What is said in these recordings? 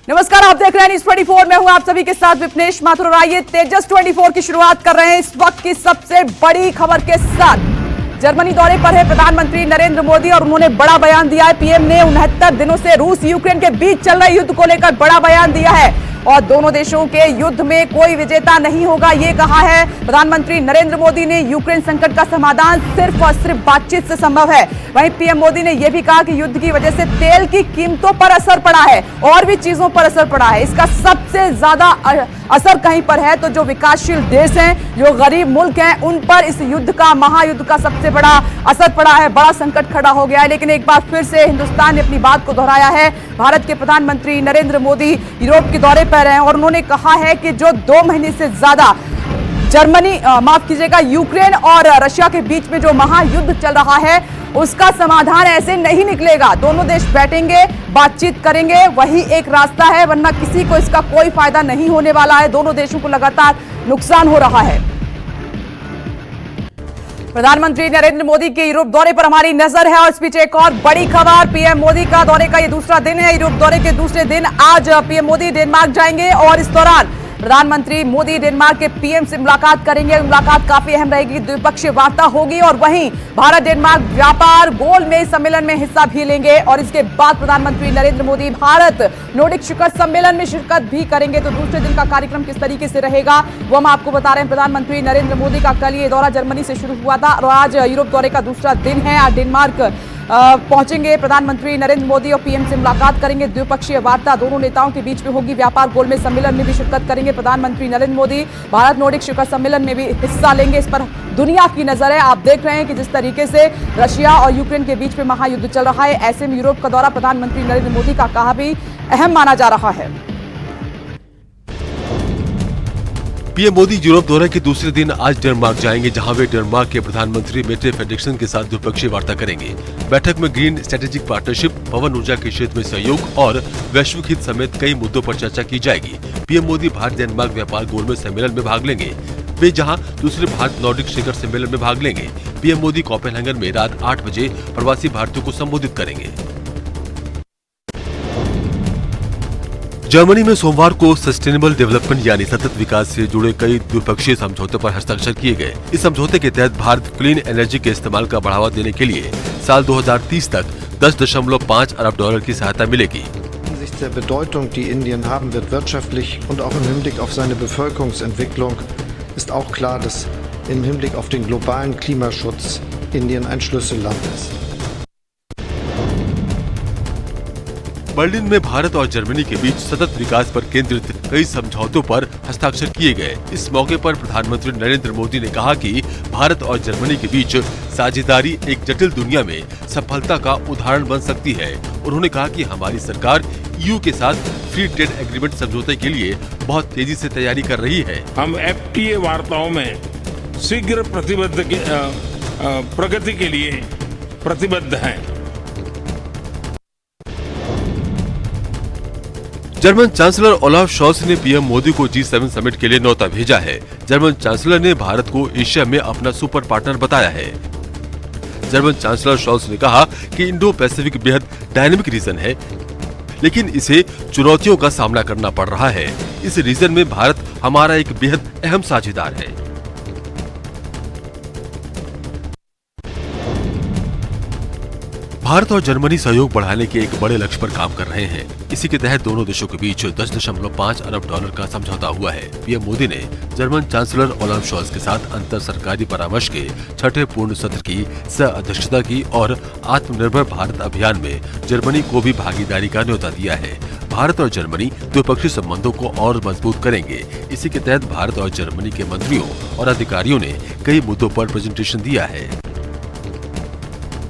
नमस्कार, आप देख रहे हैं न्यूज़ 24। मैं हूं आप सभी के साथ विपनेश माथुर। आइए तेजस 24 की शुरुआत कर रहे हैं इस वक्त की सबसे बड़ी खबर के साथ। जर्मनी दौरे पर है प्रधानमंत्री नरेंद्र मोदी और उन्होंने बड़ा बयान दिया है। पीएम ने 69 दिनों से रूस यूक्रेन के बीच चल रहे युद्ध को लेकर बड़ा बयान दिया है और दोनों देशों के युद्ध में कोई विजेता नहीं होगा, ये कहा है प्रधानमंत्री नरेंद्र मोदी ने। यूक्रेन संकट का समाधान सिर्फ और सिर्फ बातचीत से संभव है। वहीं पीएम मोदी ने यह भी कहा कि युद्ध की वजह से तेल की कीमतों पर असर पड़ा है और भी चीजों पर असर पड़ा है। इसका सबसे ज्यादा असर कहीं पर है तो जो विकासशील देश हैं, जो गरीब मुल्क हैं, उन पर इस युद्ध का, महायुद्ध का सबसे बड़ा असर पड़ा है। बड़ा संकट खड़ा हो गया है। लेकिन एक बार फिर से हिंदुस्तान ने अपनी बात को दोहराया है। भारत के प्रधानमंत्री नरेंद्र मोदी यूरोप के दौरे पर हैं और उन्होंने कहा है कि जो 2 महीने से ज्यादा यूक्रेन और रशिया के बीच में जो महायुद्ध चल रहा है उसका समाधान ऐसे नहीं निकलेगा। दोनों देश बैठेंगे, बातचीत करेंगे, वही एक रास्ता है, वरना किसी को इसका कोई फायदा नहीं होने वाला है। दोनों देशों को लगातार नुकसान हो रहा है। प्रधानमंत्री नरेंद्र मोदी के यूरोप दौरे पर हमारी नजर है और इस बीच एक और बड़ी खबर। पीएम मोदी का दौरे का ये दूसरा दिन है। यूरोप दौरे के दूसरे दिन आज पीएम मोदी डेनमार्क जाएंगे और इस दौरान प्रधानमंत्री मोदी डेनमार्क के पीएम से मुलाकात करेंगे। मुलाकात काफी अहम रहेगी, द्विपक्षीय वार्ता होगी और वहीं भारत डेनमार्क व्यापार गोलमेज सम्मेलन में हिस्सा भी लेंगे और इसके बाद प्रधानमंत्री नरेंद्र मोदी भारत नॉर्डिक शिखर सम्मेलन में शिरकत भी करेंगे। तो दूसरे दिन का कार्यक्रम किस तरीके से रहेगा वो हम आपको बता रहे हैं। प्रधानमंत्री नरेंद्र मोदी का कल ये दौरा जर्मनी से शुरू हुआ था और आज यूरोप दौरे का दूसरा दिन है। आज डेनमार्क पहुंचेंगे प्रधानमंत्री नरेंद्र मोदी और पीएम से मुलाकात करेंगे। द्विपक्षीय वार्ता दोनों नेताओं के बीच में होगी। व्यापार गोलमेज सम्मेलन में भी शिरकत करेंगे प्रधानमंत्री नरेंद्र मोदी। भारत नॉर्डिक शिखर सम्मेलन में भी हिस्सा लेंगे। इस पर दुनिया की नजर है। आप देख रहे हैं कि जिस तरीके से रशिया और यूक्रेन के बीच में महायुद्ध चल रहा है, ऐसे में यूरोप का दौरा प्रधानमंत्री नरेंद्र मोदी का कहा भी अहम माना जा रहा है। पीएम मोदी यूरोप दौरे के दूसरे दिन आज डेनमार्क जाएंगे, जहां वे डेनमार्क के प्रधानमंत्री मेट्टे फ्रेडरिक्सन के साथ द्विपक्षीय वार्ता करेंगे। बैठक में ग्रीन स्ट्रेटेजिक पार्टनरशिप, पवन ऊर्जा के क्षेत्र में सहयोग और वैश्विक हित समेत कई मुद्दों पर चर्चा की जाएगी। पीएम मोदी भारत डेनमार्क व्यापार गोलमेज सम्मेलन में भाग लेंगे। वे जहां दूसरे भारत नॉर्डिक शिखर सम्मेलन में भाग लेंगे। पीएम मोदी कोपेनहेगन में रात 8 बजे प्रवासी भारतीयों को संबोधित करेंगे। जर्मनी में सोमवार को सस्टेनेबल डेवलपमेंट यानी सतत विकास से जुड़े कई द्विपक्षीय समझौतों पर हस्ताक्षर किए गए। इस समझौते के तहत भारत क्लीन एनर्जी के इस्तेमाल का बढ़ावा देने के लिए साल 2030 तक 10.5 अरब डॉलर की सहायता मिलेगी। Angesichts der Bedeutung, die Indien haben wird wirtschaftlich und auch im Hinblick auf seine Bevölkerungsentwicklung, ist auch klar, dass im Hinblick auf den globalen Klimaschutz Indien ein Schlüsselland ist। Berlin में भारत और Germany के बीच सतत विकास पर केंद्रित कई समझौतों पर हस्ताक्षर किए गए। इस मौके पर प्रधानमंत्री नरेंद्र मोदी ने कहा कि भारत और जर्मनी के बीच साझेदारी एक जटिल दुनिया में सफलता का उदाहरण बन सकती है। उन्होंने कहा कि हमारी सरकार ईयू के साथ फ्री ट्रेड एग्रीमेंट समझौते के लिए बहुत तेजी से तैयारी कर रही है। हम एफटीए वार्ताओं में शीघ्र प्रगति के लिए प्रतिबद्ध हैं। जर्मन चांसलर ओलाफ शॉल्ज ने पीएम मोदी को G7 समिट के लिए न्योता भेजा है। जर्मन चांसलर ने भारत को एशिया में अपना सुपर पार्टनर बताया है। जर्मन चांसलर शॉल्ज ने कहा कि इंडो पैसिफिक बेहद डायनेमिक रीजन है, लेकिन इसे चुनौतियों का सामना करना पड़ रहा है। इस रीजन में भारत हमारा एक बेहद अहम साझेदार है। भारत और जर्मनी सहयोग बढ़ाने के एक बड़े लक्ष्य पर काम कर रहे हैं। इसी के तहत दोनों देशों के बीच 10.5 अरब डॉलर का समझौता हुआ है। पीएम मोदी ने जर्मन चांसलर ओलाफ शॉल्ज के साथ अंतर सरकारी परामर्श के 6ठे पूर्ण सत्र की सह अध्यक्षता की और आत्मनिर्भर भारत अभियान में जर्मनी को भी भागीदारी का न्योता दिया है। भारत और जर्मनी द्विपक्षीय संबंधों को और मजबूत करेंगे। इसी के तहत भारत और जर्मनी के मंत्रियों और अधिकारियों ने कई मुद्दों पर प्रेजेंटेशन दिया है।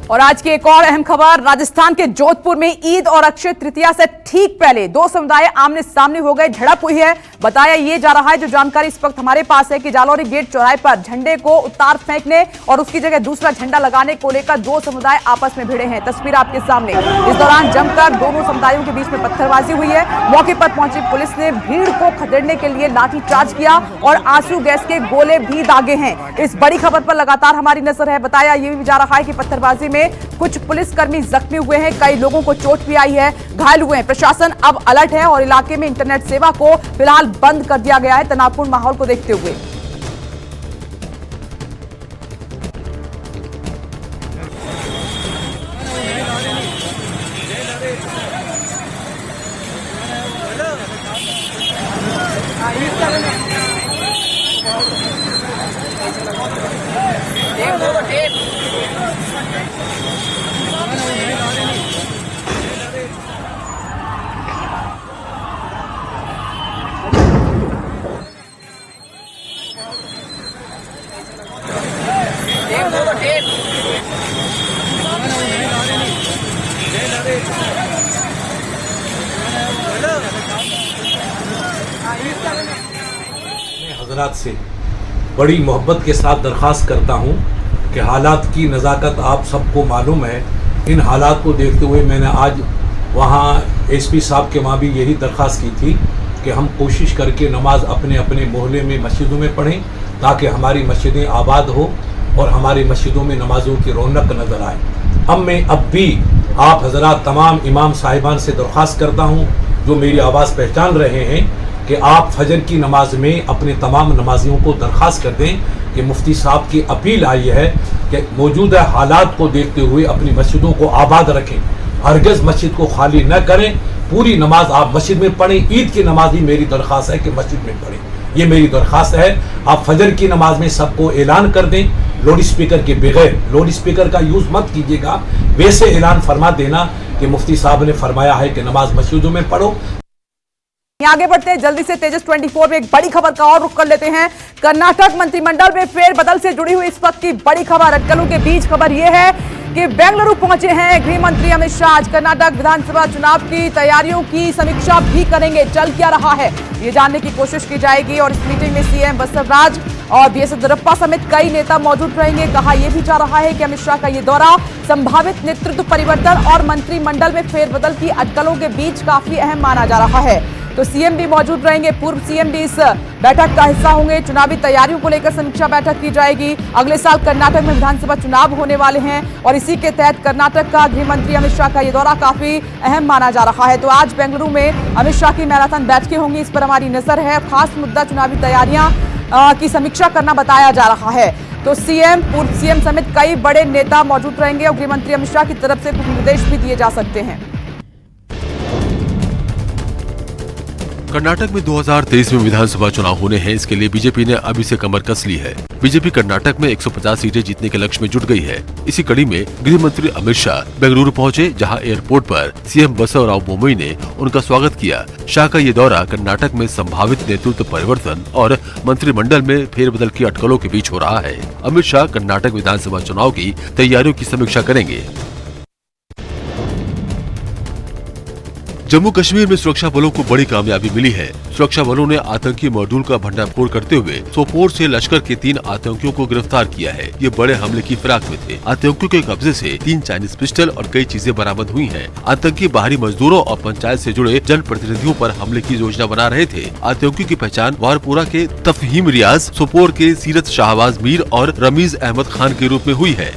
और आज की एक और अहम खबर, राजस्थान के जोधपुर में ईद और अक्षय तृतीया से ठीक पहले दो समुदाय आमने सामने हो गए, झड़प हुई है। बताया ये जा रहा है, जो जानकारी इस वक्त हमारे पास है, कि जालौरी गेट चौराहे पर झंडे को उतार फेंकने और उसकी जगह दूसरा झंडा लगाने को लेकर दो समुदाय आपस में भिड़े हैं। तस्वीर आपके सामने। इस दौरान जमकर दोनों समुदायों के बीच में पत्थरबाजी हुई है। मौके पर पहुंची पुलिस ने भीड़ को खदेड़ने के लिए लाठीचार्ज किया और आंसू गैस के गोले भी दागे हैं। इस बड़ी खबर पर लगातार हमारी नजर है। बताया ये भी जा रहा है कि पत्थरबाजी में में कुछ पुलिसकर्मी जख्मी हुए हैं, कई लोगों को चोट भी आई है, घायल हुए हैं। प्रशासन अब अलर्ट है और इलाके में इंटरनेट सेवा को फिलहाल बंद कर दिया गया है तनावपूर्ण माहौल को देखते हुए। मैं हजरात से बड़ी मोहब्बत के साथ दरख्वास्त करता हूं कि हालात की नज़ाकत आप सबको मालूम है। इन हालात को देखते हुए मैंने आज वहां एसपी साहब के वहाँ भी यही दरख्वास्त की थी कि हम कोशिश करके नमाज अपने अपने मोहल्ले में मस्जिदों में पढ़ें ताकि हमारी मस्जिदें आबाद हो और हमारी मस्जिदों में नमाजों की रौनक नज़र आए। अब भी आप हजरात तमाम इमाम साहिबान से दरख्वास्त करता हूँ जो मेरी आवाज़ पहचान रहे हैं कि आप फजर की नमाज में अपने तमाम नमाजियों को दरख्वास्त कर दें कि मुफ्ती साहब की अपील आई है कि मौजूदा हालात को देखते हुए अपनी मस्जिदों को आबाद रखें, हरगिज़ मस्जिद को खाली न करें, पूरी नमाज आप मस्जिद में पढ़ें। ईद की नमाज ही मेरी दरख्वास्त है कि मस्जिद में पढ़ें, ये मेरी दरख्वास्त है। आप फजर की नमाज में सबको ऐलान कर दें, लाउड स्पीकर के बगैर, लाउड स्पीकर का यूज़ मत कीजिएगा, वैसे ऐलान फरमा देना कि मुफ्ती साहब ने फरमाया है कि नमाज मस्जिदों में पढ़ो। आगे बढ़ते हैं जल्दी से तेजस 24 में एक बड़ी खबर का और रुख कर लेते हैं। कर्नाटक मंत्रिमंडल में फेरबदल से जुड़ी हुई इस वक्त की बड़ी खबर, अटकलों के बीच खबर यह है कि बेंगलुरु पहुंचे हैं गृह मंत्री अमित शाह। आज कर्नाटक विधानसभा चुनाव की तैयारियों की समीक्षा भी करेंगे। चल क्या रहा है ये जानने की कोशिश की जाएगी और इस मीटिंग में सीएम बसवराज और बीएस येदियुरप्पा समेत कई नेता मौजूद रहेंगे। कहा यह भी जा रहा है कि अमित शाह का ये दौरा संभावित नेतृत्व परिवर्तन और मंत्रिमंडल में फेरबदल की अटकलों के बीच काफी अहम माना जा रहा है। तो सीएम भी मौजूद रहेंगे, पूर्व सीएम भी इस बैठक का हिस्सा होंगे। चुनावी तैयारियों को लेकर समीक्षा बैठक की जाएगी। अगले साल कर्नाटक में विधानसभा चुनाव होने वाले हैं और इसी के तहत कर्नाटक का गृह मंत्री अमित शाह का ये दौरा काफी अहम माना जा रहा है। तो आज बेंगलुरु में अमित शाह की मैराथन बैठकें होंगी, इस पर हमारी नजर है। खास मुद्दा चुनावी तैयारियां की समीक्षा करना बताया जा रहा है। तो सीएम, पूर्व सीएम समेत कई बड़े नेता मौजूद रहेंगे और गृह मंत्री अमित शाह की तरफ से कुछ निर्देश भी दिए जा सकते हैं। कर्नाटक में 2023 में विधानसभा चुनाव होने हैं, इसके लिए बीजेपी ने अभी से कमर कस ली है। बीजेपी कर्नाटक में 150 सीटें जीतने के लक्ष्य में जुट गई है। इसी कड़ी में गृह मंत्री अमित शाह बेंगलुरु पहुंचे, जहां एयरपोर्ट पर सीएम बसवराज बोम्मई ने उनका स्वागत किया। शाह का ये दौरा कर्नाटक में संभावित नेतृत्व परिवर्तन और मंत्रिमंडल में फेरबदल की अटकलों के बीच हो रहा है। अमित शाह कर्नाटक विधानसभा चुनाव की तैयारियों की समीक्षा करेंगे। जम्मू कश्मीर में सुरक्षा बलों को बड़ी कामयाबी मिली है। सुरक्षा बलों ने आतंकी मॉड्यूल का भंडाफोड़ करते हुए सोपोर से लश्कर के 3 आतंकियों को गिरफ्तार किया है। ये बड़े हमले की फिराक में थे। आतंकियों के कब्जे से 3 चाइनीज पिस्टल और कई चीजें बरामद हुई हैं। आतंकी बाहरी मजदूरों और पंचायत से जुड़े जनप्रतिनिधियों पर हमले की योजना बना रहे थे। आतंकियों की पहचान वारपुरा के तफहीम रियाज, सोपोर के सीरत शाहबाज मीर और रमीज अहमद खान के रूप में हुई है।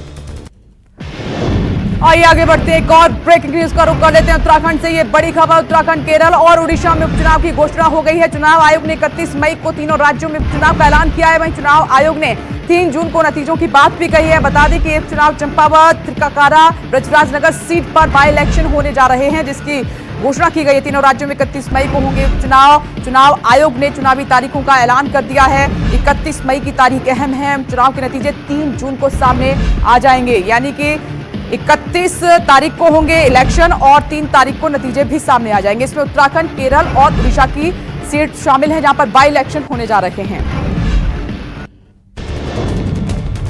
आइए आगे बढ़ते हैं, एक और ब्रेकिंग न्यूज का रुख कर लेते हैं उत्तराखंड से। ये बड़ी खबर, उत्तराखंड, केरल और उड़ीसा में उपचुनाव की घोषणा हो गई है। चुनाव आयोग ने 31 मई को तीनों राज्यों में उपचुनाव का ऐलान किया है। वहीं चुनाव आयोग ने 3 जून को नतीजों की बात भी कही है। बता दें कि ये चुनाव चंपावत, त्रिकाकारा, ब्रजराजनगर सीट पर बाई इलेक्शन होने जा रहे हैं, जिसकी घोषणा की गई है। तीनों राज्यों में 31 मई को होंगे उपचुनाव। चुनाव आयोग ने चुनावी तारीखों का ऐलान कर दिया है। 31 मई की तारीख अहम है। चुनाव के नतीजे 3 जून को सामने आ जाएंगे, यानी कि 31 तारीख को होंगे इलेक्शन और 3 तारीख को नतीजे भी सामने आ जाएंगे। इसमें उत्तराखंड, केरल और उड़ीसा की सीट शामिल है, जहां पर बाई इलेक्शन होने जा रहे हैं।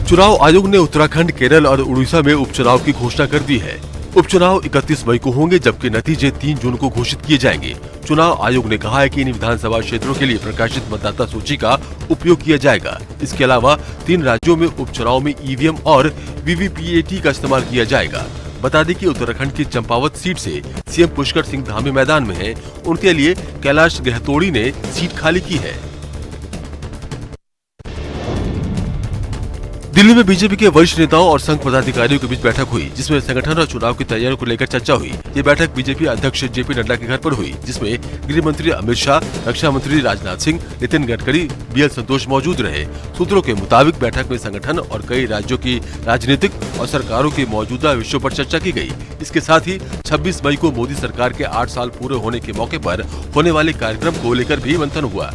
चुनाव आयोग ने उत्तराखंड, केरल और उड़ीसा में उपचुनाव की घोषणा कर दी है। उपचुनाव 31 मई को होंगे, जबकि नतीजे 3 जून को घोषित किए जाएंगे। चुनाव आयोग ने कहा है कि इन विधानसभा क्षेत्रों के लिए प्रकाशित मतदाता सूची का उपयोग किया जाएगा। इसके अलावा 3 राज्यों में उपचुनाव में ईवीएम और वीवीपीएटी का इस्तेमाल किया जाएगा। बता दें कि उत्तराखंड की चंपावत सीट से सीएम पुष्कर सिंह धामी मैदान में हैं। उनके लिए कैलाश गहतोड़ी ने सीट खाली की है। दिल्ली में बीजेपी के वरिष्ठ नेताओं और संघ पदाधिकारियों के बीच बैठक हुई, जिसमें संगठन और चुनाव की तैयारियों को लेकर चर्चा हुई। ये बैठक बीजेपी अध्यक्ष जेपी नड्डा के घर पर हुई, जिसमें गृह मंत्री अमित शाह, रक्षा मंत्री राजनाथ सिंह, नितिन गडकरी, बीएल संतोष मौजूद रहे। सूत्रों के मुताबिक बैठक में संगठन और कई राज्यों की राजनीतिक और सरकारों के मौजूदा विषयों पर चर्चा की गई। इसके साथ ही 26 मई को मोदी सरकार के 8 साल पूरे होने के मौके पर होने वाले कार्यक्रम को लेकर भी मंथन हुआ।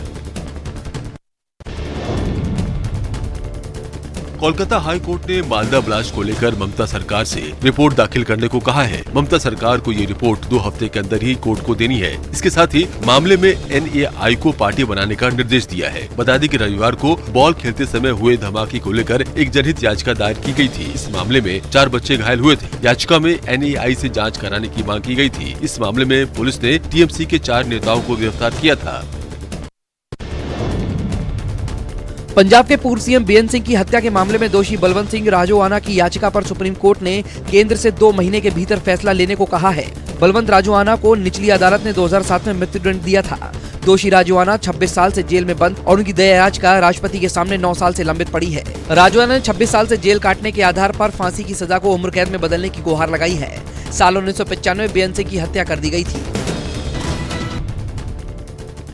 कोलकाता हाई कोर्ट ने मालदा ब्लास्ट को लेकर ममता सरकार से रिपोर्ट दाखिल करने को कहा है। ममता सरकार को ये रिपोर्ट 2 हफ्ते के अंदर ही कोर्ट को देनी है। इसके साथ ही मामले में एनएआई को पार्टी बनाने का निर्देश दिया है। बता दें कि रविवार को बॉल खेलते समय हुए धमाके को लेकर एक जनहित याचिका दायर की गई थी। इस मामले में 4 बच्चे घायल हुए थे। याचिका में एनएआई से जाँच कराने की मांग की गयी थी। इस मामले में पुलिस ने टीएमसी के 4 नेताओं को गिरफ्तार किया था। पंजाब के पूर्व सीएम बीएन सिंह की हत्या के मामले में दोषी बलवंत सिंह राजोआना की याचिका पर सुप्रीम कोर्ट ने केंद्र से 2 महीने के भीतर फैसला लेने को कहा है। बलवंत राजोआना को निचली अदालत ने 2007 में मृत्युदंड दिया था। दोषी राजोआना 26 साल से जेल में बंद और उनकी दया याचिका राष्ट्रपति के सामने 9 साल से लंबित पड़ी है। राजोआना ने 26 साल से जेल काटने के आधार पर फांसी की सजा को उम्र कैद में बदलने की गुहार लगाई है। साल 1995 में बीएन सिंह की हत्या कर दी गई थी।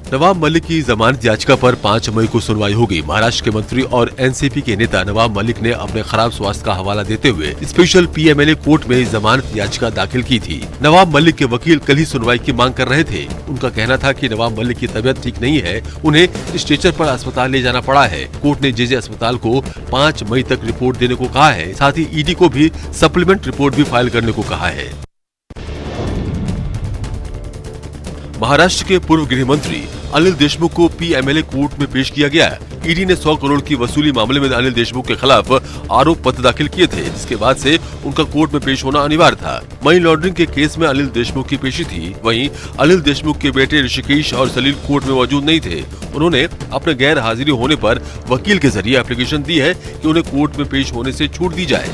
नवाब मलिक की जमानत याचिका पर 5 मई को सुनवाई होगी। महाराष्ट्र के मंत्री और एनसीपी के नेता नवाब मलिक ने अपने खराब स्वास्थ्य का हवाला देते हुए स्पेशल पीएमएलए कोर्ट में जमानत याचिका दाखिल की थी। नवाब मलिक के वकील कल ही सुनवाई की मांग कर रहे थे। उनका कहना था कि नवाब मलिक की तबीयत ठीक नहीं है, उन्हें स्ट्रेचर पर अस्पताल ले जाना पड़ा है। कोर्ट ने जेजे अस्पताल को 5 मई तक रिपोर्ट देने को कहा है। साथ ही ईडी को भी सप्लीमेंट रिपोर्ट भी फाइल करने को कहा है। महाराष्ट्र के पूर्व गृह मंत्री अनिल देशमुख को पीएमएलए कोर्ट में पेश किया गया। ईडी ने 100 करोड़ की वसूली मामले में अनिल देशमुख के खिलाफ आरोप पत्र दाखिल किए थे, जिसके बाद से उनका कोर्ट में पेश होना अनिवार्य था। मनी लॉन्ड्रिंग के केस में अनिल देशमुख की पेशी थी। वहीं अनिल देशमुख के बेटे ऋषिकेश और सलील कोर्ट में मौजूद नहीं थे। उन्होंने अपने गैर हाजिरी होने पर वकील के जरिए एप्लीकेशन दी है कि उन्हें कोर्ट में पेश होने से छूट दी जाए।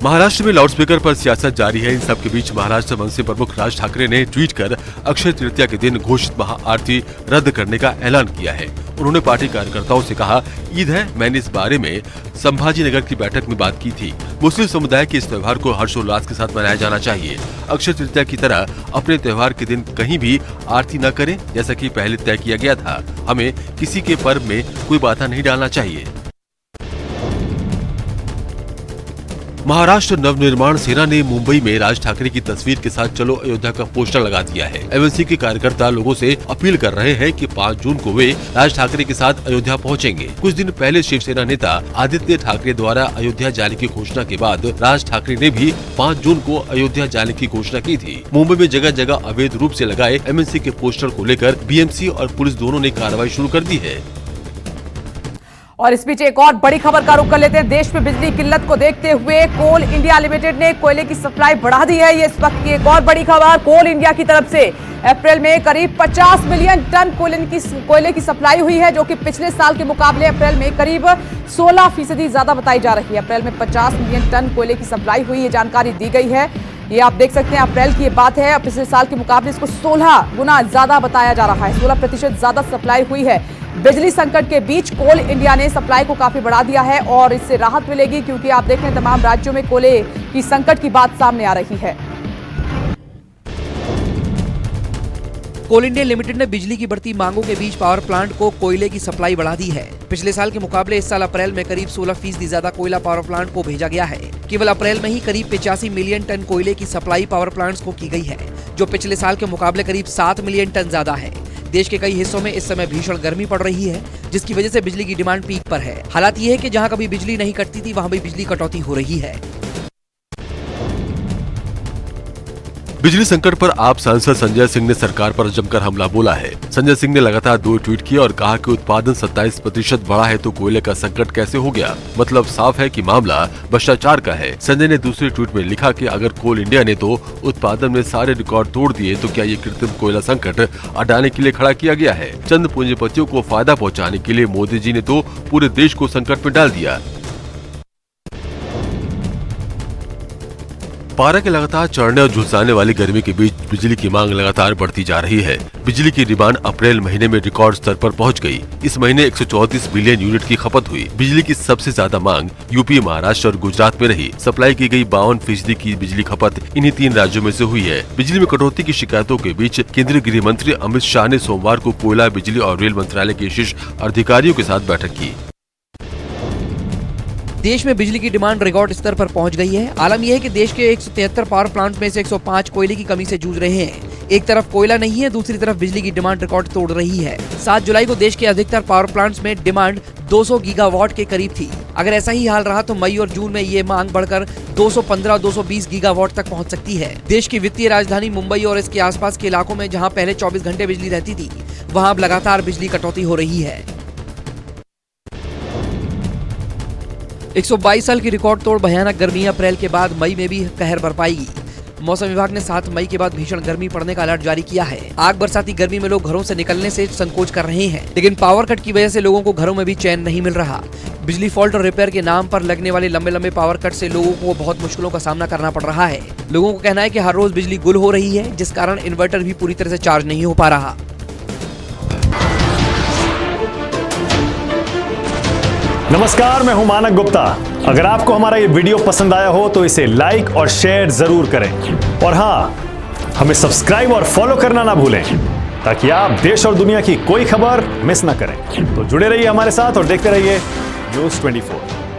महाराष्ट्र में लाउडस्पीकर पर सियासत जारी है। इन सब के बीच महाराष्ट्र मनसे प्रमुख राज ठाकरे ने ट्वीट कर अक्षय तृतीया के दिन घोषित महाआरती रद्द करने का ऐलान किया है। उन्होंने पार्टी कार्यकर्ताओं से कहा, ईद है, मैंने इस बारे में संभाजी नगर की बैठक में बात की थी। मुस्लिम समुदाय के इस त्योहार को हर्षोल्लास के साथ मनाया जाना चाहिए। अक्षय तृतीया की तरह अपने त्योहार के दिन कहीं भी आरती न करें, जैसा कि पहले तय किया गया था। हमें किसी के पर्व में कोई बाधा नहीं डालना चाहिए। महाराष्ट्र नवनिर्माण सेना ने मुंबई में राज ठाकरे की तस्वीर के साथ चलो अयोध्या का पोस्टर लगा दिया है। एमएनसी के कार्यकर्ता लोगों से अपील कर रहे हैं कि 5 जून को वे राज ठाकरे के साथ अयोध्या पहुंचेंगे। कुछ दिन पहले शिवसेना नेता आदित्य ठाकरे द्वारा अयोध्या जाने की घोषणा के बाद राज ठाकरे ने भी 5 जून को अयोध्या जाने की घोषणा की थी। मुंबई में जगह जगह अवैध रूप से लगाए एमएनसी के पोस्टर को लेकर बीएमसी और पुलिस दोनों ने कार्रवाई शुरू कर दी है। और इस बीच एक और बड़ी खबर का रुख कर लेते हैं। देश में बिजली किल्लत को देखते हुए कोल इंडिया लिमिटेड ने कोयले की सप्लाई बढ़ा दी है। ये इस वक्त की एक और बड़ी खबर। कोल इंडिया की तरफ से अप्रैल में करीब 50 मिलियन टन कोयले की सप्लाई हुई है, जो कि पिछले साल के मुकाबले अप्रैल में करीब 16% ज्यादा बताई जा रही है। अप्रैल में 50 मिलियन टन कोयले की सप्लाई हुई, ये जानकारी दी गई है। ये आप देख सकते हैं, अप्रैल की ये बात है। पिछले साल के मुकाबले इसको 16 गुना ज्यादा बताया जा रहा है। 16% ज्यादा सप्लाई हुई है। बिजली संकट के बीच कोल इंडिया ने सप्लाई को काफी बढ़ा दिया है और इससे राहत मिलेगी, क्योंकि आप देख रहे हैं तमाम राज्यों में कोयले की संकट की बात सामने आ रही है। कोल इंडिया लिमिटेड ने बिजली की बढ़ती मांगों के बीच पावर प्लांट को कोयले की सप्लाई बढ़ा दी है। पिछले साल के मुकाबले इस साल अप्रैल में करीब 16% ज्यादा कोयला पावर प्लांट को भेजा गया है। केवल अप्रैल में ही करीब 85 मिलियन टन कोयले की सप्लाई पावर प्लांट्स को की गई है, जो पिछले साल के मुकाबले करीब 7 मिलियन टन ज्यादा है। देश के कई हिस्सों में इस समय भीषण गर्मी पड़ रही है, जिसकी वजह से बिजली की डिमांड पीक पर है। हालात ये है कि जहां कभी बिजली नहीं कटती थी, वहां भी बिजली कटौती हो रही है। बिजली संकट पर आप सांसद संजय सिंह ने सरकार पर जमकर हमला बोला है। संजय सिंह ने लगातार 2 ट्वीट किए और कहा कि उत्पादन 27% बढ़ा है तो कोयले का संकट कैसे हो गया। मतलब साफ है कि मामला भ्रष्टाचार का है। संजय ने दूसरे ट्वीट में लिखा कि अगर कोल इंडिया ने तो उत्पादन में सारे रिकॉर्ड तोड़ दिए, तो क्या ये कृत्रिम कोयला संकट हटाने के लिए खड़ा किया गया है। चंद पूंजीपतियों को फायदा पहुँचाने के लिए मोदी जी ने तो पूरे देश को संकट में डाल दिया। पारा के लगातार चढ़ने और झुलसाने वाली गर्मी के बीच बिजली की मांग लगातार बढ़ती जा रही है। बिजली की डिमांड अप्रैल महीने में रिकॉर्ड स्तर पर पहुंच गई। इस महीने 134 बिलियन यूनिट की खपत हुई। बिजली की सबसे ज्यादा मांग यूपी, महाराष्ट्र और गुजरात में रही। सप्लाई की गई 52% की बिजली खपत इन्हीं 3 राज्यों में से हुई है। बिजली में कटौती की शिकायतों के बीच केंद्रीय गृह मंत्री अमित शाह ने सोमवार को कोयला, बिजली और रेल मंत्रालय के शीर्ष अधिकारियों के साथ बैठक की। देश में बिजली की डिमांड रिकॉर्ड स्तर पर पहुंच गई है। आलम यह है कि देश के 173 पावर प्लांट में से 105 कोयले की कमी से जूझ रहे हैं। एक तरफ कोयला नहीं है, दूसरी तरफ बिजली की डिमांड रिकॉर्ड तोड़ रही है। 7 जुलाई को देश के अधिकतर पावर प्लांट्स में डिमांड 200 गीगावाट के करीब थी। अगर ऐसा ही हाल रहा तो मई और जून में ये मांग बढ़कर 215-220 गीगावाट तक पहुंच सकती है। देश की वित्तीय राजधानी मुंबई और इसके आसपास के इलाकों में जहां पहले 24 घंटे बिजली रहती थी, वहां अब लगातार बिजली कटौती हो रही है। 122 साल की रिकॉर्ड तोड़ भयानक गर्मी अप्रैल के बाद मई में भी कहर बरपाएगी। मौसम विभाग ने 7 मई के बाद भीषण गर्मी पड़ने का अलर्ट जारी किया है। आग बरसाती गर्मी में लोग घरों से निकलने से संकोच कर रहे हैं, लेकिन पावर कट की वजह से लोगों को घरों में भी चैन नहीं मिल रहा। बिजली फॉल्ट और रिपेयर के नाम पर लगने वाले लंबे लंबे पावर कट से लोगों को बहुत मुश्किलों का सामना करना पड़ रहा है। लोगों को कहना है कि हर रोज बिजली गुल हो रही है, जिस कारण इन्वर्टर भी पूरी तरह से चार्ज नहीं हो पा रहा। नमस्कार, मैं हूं मानक गुप्ता। अगर आपको हमारा ये वीडियो पसंद आया हो तो इसे लाइक और शेयर जरूर करें, और हाँ, हमें सब्सक्राइब और फॉलो करना ना भूलें ताकि आप देश और दुनिया की कोई खबर मिस ना करें। तो जुड़े रहिए हमारे साथ और देखते रहिए न्यूज़ 24।